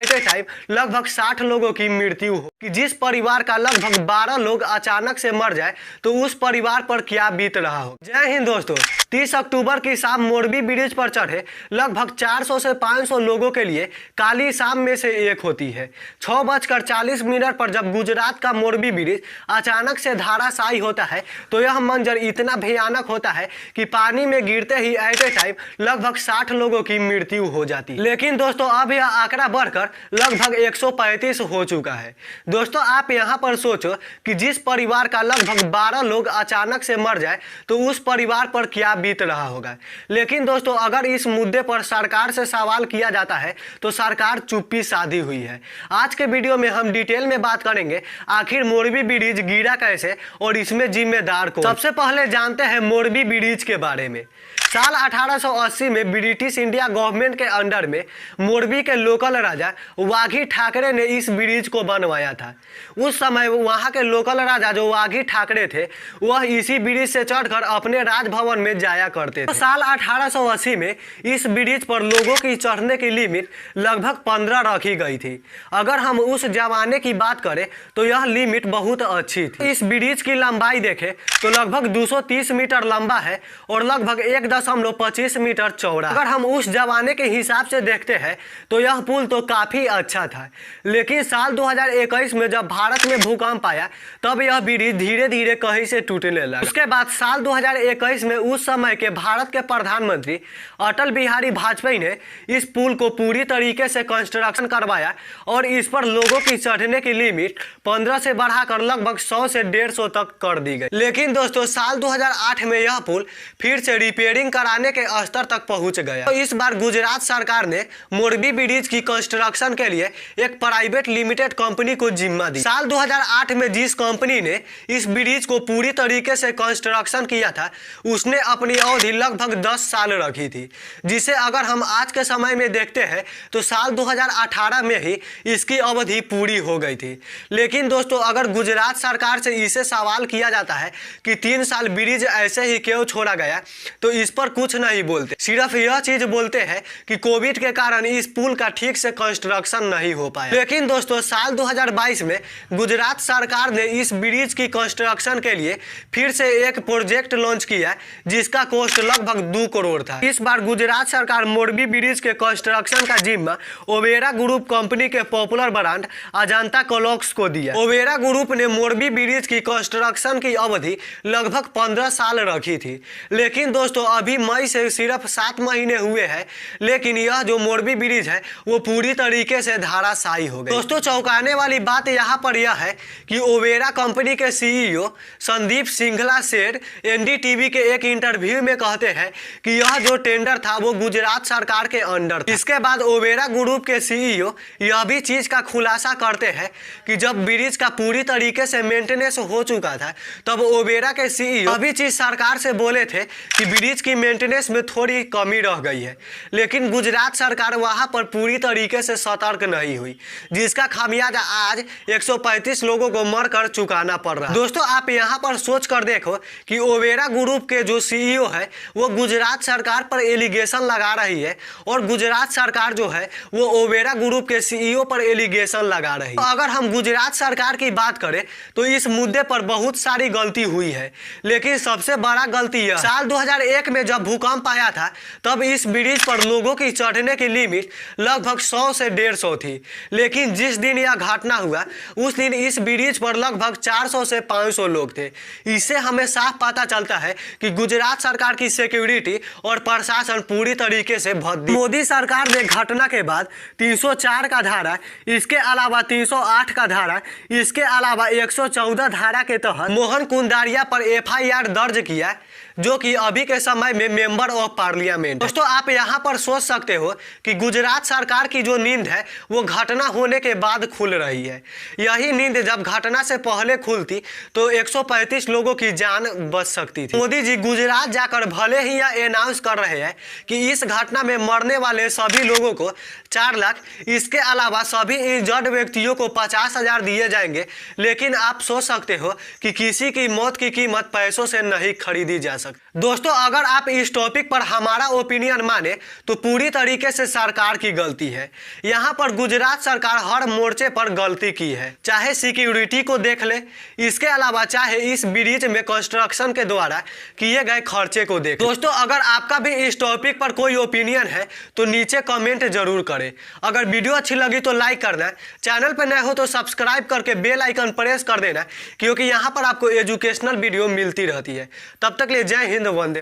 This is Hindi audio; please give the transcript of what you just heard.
टाइम लगभग 60 लोगों की मृत्यु हो कि जिस परिवार का लगभग 12 लोग अचानक से मर जाए तो उस परिवार पर क्या बीत रहा हो। जय हिंद दोस्तों। 30 अक्टूबर की शाम मोरबी ब्रिज पर चढ़े लगभग 400 से 500 लोगों के लिए काली शाम में से एक होती है। 6:40 पर जब गुजरात का मोरबी ब्रिज अचानक से धाराशायी होता है तो यह मंजर इतना भयानक होता है कि पानी में गिरते ही एट ए टाइम लगभग 60 लोगों की मृत्यु हो जाती है। लेकिन दोस्तों अब यह आंकड़ा बढ़कर लगभग 135 हो चुका है। दोस्तों आप यहां पर सोचो कि जिस परिवार का लगभग 12 लोग अचानक से मर जाए तो उस परिवार पर क्या बीत रहा होगा। लेकिन दोस्तों अगर इस मुद्दे पर सरकार से सवाल किया जाता है तो सरकार चुप्पी साधी हुई है। आज के वीडियो में हम डिटेल में बात करेंगे आखिर मोरबी ब्रिज गिरा कैसे और इसमें जिम्मेदार कौन। सबसे पहले जानते हैं मोरबी ब्रिज के बारे में। साल 1880 में ब्रिटिश इंडिया गवर्नमेंट के अंडर में मोरबी के लोकल राजा वाघी ठाकरे ने इस ब्रिज को बनवाया था। उस समय वहां के लोकल राजा जो वाघी ठाकरे थे वह इसी ब्रिज से चढ़कर अपने राजभवन में जाया करते थे। तो साल 1880 में इस ब्रिज पर लोगों की चढ़ने की लिमिट लगभग 15 रखी गई थी। अगर हम उस जमाने की बात करें तो यह लिमिट बहुत अच्छी थी। इस ब्रिज की लंबाई देखें तो लगभग 230 मीटर लंबा है और लगभग 1.25 मीटर चौड़ा। अगर हम उस जमाने के हिसाब से देखते हैं तो यह पुल तो काफी अच्छा था। लेकिन साल 2021 में जब भारत में भूकंप आया तब यह ब्रिज धीरे धीरे कहीं से टूटने लगा। उसके बाद साल 2021 में उस समय के भारत के प्रधानमंत्री अटल बिहारी वाजपेयी ने इस पुल को पूरी तरीके से कंस्ट्रक्शन करवाया और इस पर लोगों की चढ़ने की लिमिट 15 से बढ़ाकर लगभग 100 से 150 तक कर दी गई। लेकिन दोस्तों साल 2008 में यह पुल फिर से रिपेयरिंग कराने के स्तर तक पहुंच गया। तो इस बार गुजरात सरकार ने मोरबी ब्रिज की कंस्ट्रक्शन के लिए एक प्राइवेट लिमिटेड कंपनी को जिम्मा दी। साल 2008 में जिस कंपनी ने इस ब्रिज को पूरी तरीके से कंस्ट्रक्शन किया था उसने अपनी अवधि लगभग 10 साल रखी थी, जिसे अगर हम आज के समय में देखते हैं तो साल 2018 में ही इसकी अवधि पूरी हो गई थी। लेकिन दोस्तों अगर गुजरात सरकार से इसे सवाल किया जाता है कि 3 साल ब्रिज ऐसे ही क्यों छोड़ा गया तो इस पर कुछ नहीं बोलते, सिर्फ यह चीज बोलते हैं कि कोविड के कारण इस पुल का ठीक से कंस्ट्रक्शन नहीं हो पाया। लेकिन दोस्तों साल 2022 में गुजरात सरकार ने इस ब्रिज की कंस्ट्रक्शन के लिए फिर से एक प्रोजेक्ट लॉन्च किया जिसका कॉस्ट लगभग 2 करोड़ था। इस बार गुजरात सरकार मोरबी ब्रिज के कंस्ट्रक्शन का जिम्मा ओबेरा ग्रुप कंपनी के पॉपुलर ब्रांड अजंता क्लॉक्स को दिया। ओबेरा ग्रुप ने मोरबी ब्रिज की कंस्ट्रक्शन की अवधि लगभग 15 साल रखी थी। लेकिन दोस्तों अभी मई से सिर्फ 7 महीने हुए हैं, लेकिन यह जो मोरबी ब्रिज है वो पूरी तरीके से धाराशायी हो गई। दोस्तों चौंकाने वाली बात यहाँ पर यह है कि ओबेरा कंपनी के सीईओ संदीप सिंघला सेठ एनडीटीवी के एक इंटरव्यू में कहते हैं कि यह जो टेंडर था वो गुजरात सरकार के अंडर था। इसके बाद ओबेरा ग्रुप के सीईओ यह भी चीज का खुलासा करते हैं कि जब ब्रिज का पूरी तरीके से मेंटेनेंस हो चुका था तब ओबेरा के सीईओ अभी चीज सरकार से बोले थे कि ब्रिज की मेंटेनेंस में थोड़ी कमी रह गई है, लेकिन गुजरात सरकार वहां पर पूरी तरीके से सतर्क नहीं हुई, जिसका खामियाजा आज 135 लोगों को मरकर चुकाना पड़ रहा है। दोस्तों आप यहां पर सोच कर देखो कि ओबेरा ग्रुप के जो सीईओ है वो गुजरात सरकार पर एलिगेशन लगा रही है और गुजरात सरकार जो है वो ओबेरा ग्रुप के सीईओ पर एलिगेशन लगा रही है। तो अगर हम गुजरात सरकार की बात करें तो इस मुद्दे पर बहुत सारी गलती हुई है, लेकिन सबसे बड़ा गलती यह साल 2001 में जब भूकंप आया था तब इस ब्रिज पर लोगों की चढ़ने की लिमिट लगभग 100 से 150 थी। लेकिन जिस दिन यह घटना हुआ उस दिन इस ब्रिज पर लगभग 400 से 500 लोग थे। इससे हमें साफ पता चलता है कि गुजरात सरकार की सिक्योरिटी और प्रशासन पूरी तरीके से भद्दी। मोदी सरकार ने घटना के बाद 304 का धारा, इसके अलावा 308 का धारा, इसके अलावा 114 धारा के तहत मोहन कुंदारिया पर FIR दर्ज किया जो कि अभी के समय में मेंबर ऑफ पार्लियामेंट। दोस्तों आप यहाँ पर सोच सकते हो कि गुजरात सरकार की जो नींद है वो घटना होने के बाद खुल रही है। यही नींद जब घटना से पहले खुलती तो 135 लोगों की जान बच सकती थी। मोदी जी गुजरात जाकर भले ही यह अनाउंस कर रहे हैं कि इस घटना में मरने वाले सभी लोगों को 4 लाख, इसके अलावा सभी इंजर्ड व्यक्तियों को 50,000 दिए जाएंगे, लेकिन आप सोच सकते हो कि किसी की मौत की कीमत पैसों से नहीं खरीदी जा सकती। दोस्तों अगर आप इस टॉपिक पर हमारा ओपिनियन माने तो पूरी तरीके से सरकार की गलती है। यहाँ पर गुजरात सरकार हर मोर्चे पर गलती की है, चाहे सिक्योरिटी को देख ले, इसके अलावा चाहे इस ब्रिज में कंस्ट्रक्शन के द्वारा किए गए खर्चे को देख। दोस्तों, अगर आपका भी इस टॉपिक पर कोई ओपिनियन है तो नीचे कमेंट जरूर करें। अगर वीडियो अच्छी लगी तो लाइक करना, चैनल पर नए हो तो सब्सक्राइब करके बेल आइकन प्रेस कर देना, क्योंकि यहाँ पर आपको एजुकेशनल वीडियो मिलती रहती है। तब तक के लिए जय हिंद, वंदे।